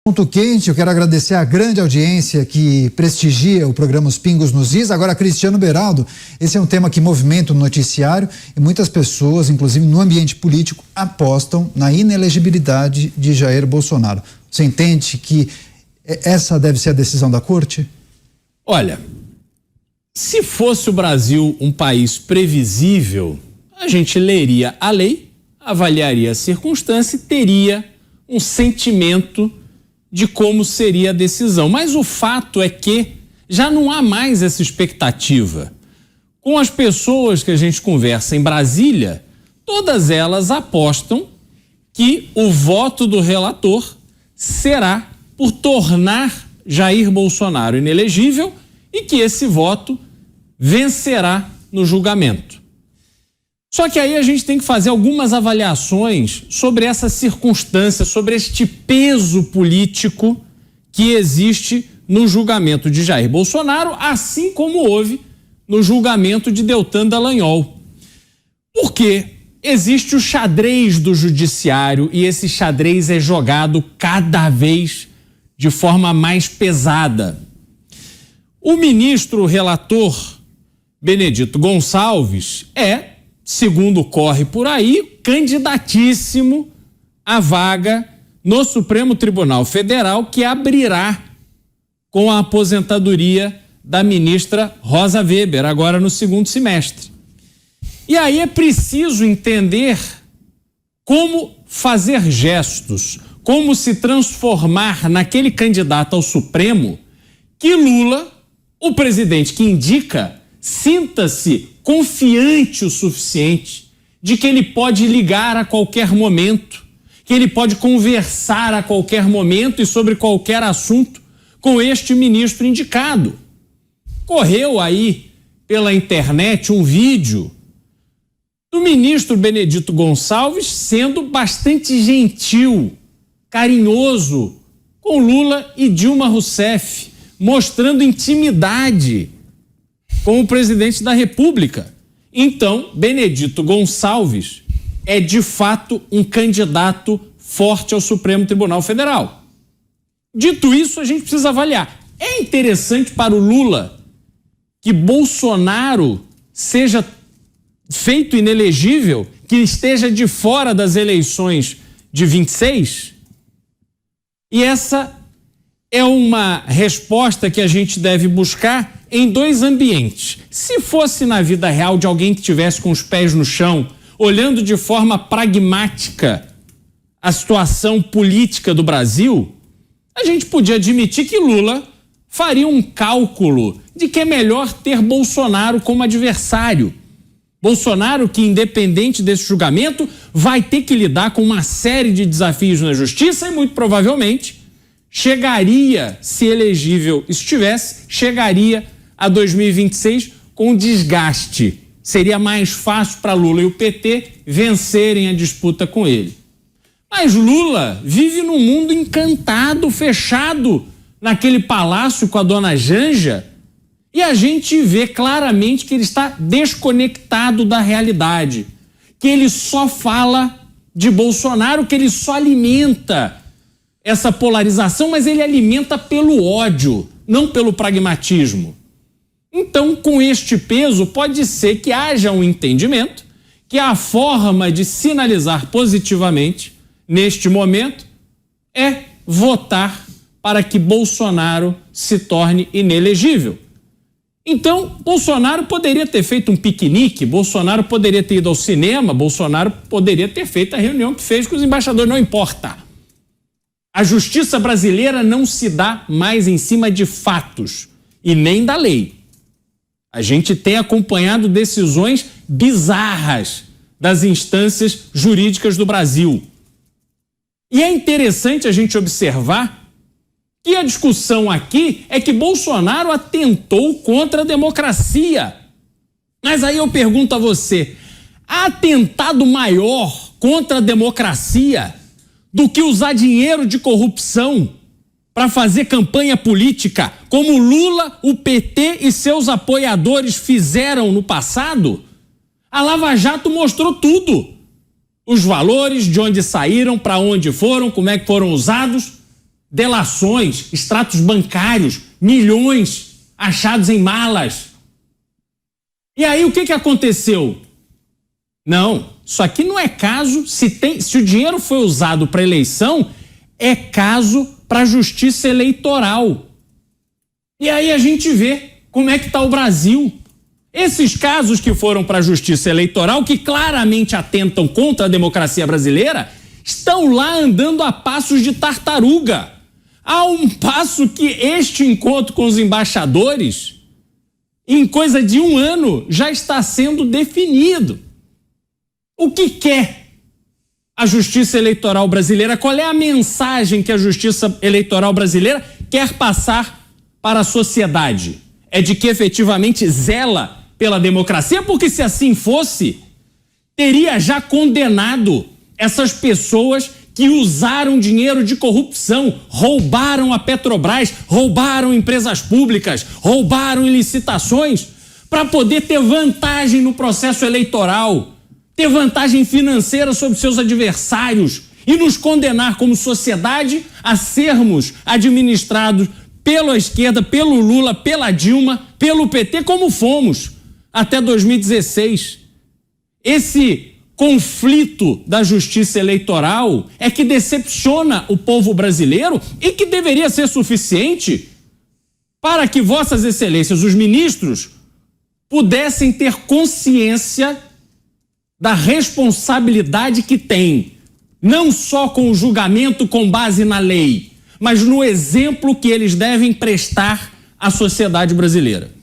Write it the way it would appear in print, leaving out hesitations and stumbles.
Ponto quente, eu quero agradecer a grande audiência que prestigia o programa Os Pingos nos Is. Agora, Cristiano Beraldo, esse é um tema que movimenta o noticiário e muitas pessoas, inclusive no ambiente político, apostam na inelegibilidade de Jair Bolsonaro. Você entende que essa deve ser a decisão da corte? Olha, se fosse o Brasil um país previsível, a gente leria a lei, avaliaria a circunstância e teria um sentimento de como seria a decisão. Mas o fato é que já não há mais essa expectativa. Com as pessoas que a gente conversa em Brasília, todas elas apostam que o voto do relator será por tornar Jair Bolsonaro inelegível e que esse voto vencerá no julgamento. Só que aí a gente tem que fazer algumas avaliações sobre essa circunstância, sobre este peso político que existe no julgamento de Jair Bolsonaro, assim como houve no julgamento de Deltan Dallagnol. Porque existe o xadrez do judiciário e esse xadrez é jogado cada vez de forma mais pesada. O ministro relator Benedito Gonçalves segundo corre por aí, candidatíssimo à vaga no Supremo Tribunal Federal, que abrirá com a aposentadoria da ministra Rosa Weber, agora no segundo semestre. E aí é preciso entender como fazer gestos, como se transformar naquele candidato ao Supremo que Lula, o presidente que indica, sinta-se confiante o suficiente de que ele pode ligar a qualquer momento, que ele pode conversar a qualquer momento e sobre qualquer assunto com este ministro indicado. Correu aí pela internet um vídeo do ministro Benedito Gonçalves sendo bastante gentil, carinhoso com Lula e Dilma Rousseff, mostrando intimidade com o presidente da República. Então, Benedito Gonçalves é de fato um candidato forte ao Supremo Tribunal Federal. Dito isso, a gente precisa avaliar. É interessante para o Lula que Bolsonaro seja feito inelegível, que esteja de fora das eleições de 26? E essa é uma resposta que a gente deve buscar em dois ambientes. Se fosse na vida real de alguém que estivesse com os pés no chão, olhando de forma pragmática a situação política do Brasil, a gente podia admitir que Lula faria um cálculo de que é melhor ter Bolsonaro como adversário. Bolsonaro, que independente desse julgamento, vai ter que lidar com uma série de desafios na justiça e muito provavelmente chegaria, se elegível estivesse, chegaria a 2026 com desgaste. Seria mais fácil para Lula e o PT vencerem a disputa com ele. Mas Lula vive num mundo encantado, fechado naquele palácio com a dona Janja, e a gente vê claramente que ele está desconectado da realidade, que ele só fala de Bolsonaro, que ele só alimenta essa polarização, mas ele alimenta pelo ódio, não pelo pragmatismo. Então, com este peso, pode ser que haja um entendimento que a forma de sinalizar positivamente, neste momento, é votar para que Bolsonaro se torne inelegível. Então, Bolsonaro poderia ter feito um piquenique, Bolsonaro poderia ter ido ao cinema, Bolsonaro poderia ter feito a reunião que fez com os embaixadores, não importa. A justiça brasileira não se dá mais em cima de fatos e nem da lei. A gente tem acompanhado decisões bizarras das instâncias jurídicas do Brasil. E é interessante a gente observar que a discussão aqui é que Bolsonaro atentou contra a democracia. Mas aí eu pergunto a você, há atentado maior contra a democracia do que usar dinheiro de corrupção para fazer campanha política, como Lula, o PT e seus apoiadores fizeram no passado? A Lava Jato mostrou tudo. Os valores, de onde saíram, para onde foram, como é que foram usados. delações, extratos bancários, milhões achados em malas. E aí o que aconteceu? Não, isso aqui não é caso, se o dinheiro foi usado para eleição, é caso para justiça eleitoral. E aí a gente vê como é que está o Brasil. Esses casos que foram para a justiça eleitoral, que claramente atentam contra a democracia brasileira, estão lá andando a passos de tartaruga. A um passo que este encontro com os embaixadores, em coisa de 1 ano, já está sendo definido. O que quer a justiça eleitoral brasileira? Qual é a mensagem que a justiça eleitoral brasileira quer passar para a sociedade? É de que efetivamente zela pela democracia? Porque se assim fosse, teria já condenado essas pessoas que usaram dinheiro de corrupção, roubaram a Petrobras, roubaram empresas públicas, roubaram em licitações para poder ter vantagem no processo eleitoral, ter vantagem financeira sobre seus adversários e nos condenar como sociedade a sermos administrados pela esquerda, pelo Lula, pela Dilma, pelo PT, como fomos até 2016. Esse conflito da justiça eleitoral é que decepciona o povo brasileiro e que deveria ser suficiente para que vossas excelências, os ministros, pudessem ter consciência da responsabilidade que têm, não só com o julgamento com base na lei, mas no exemplo que eles devem prestar à sociedade brasileira.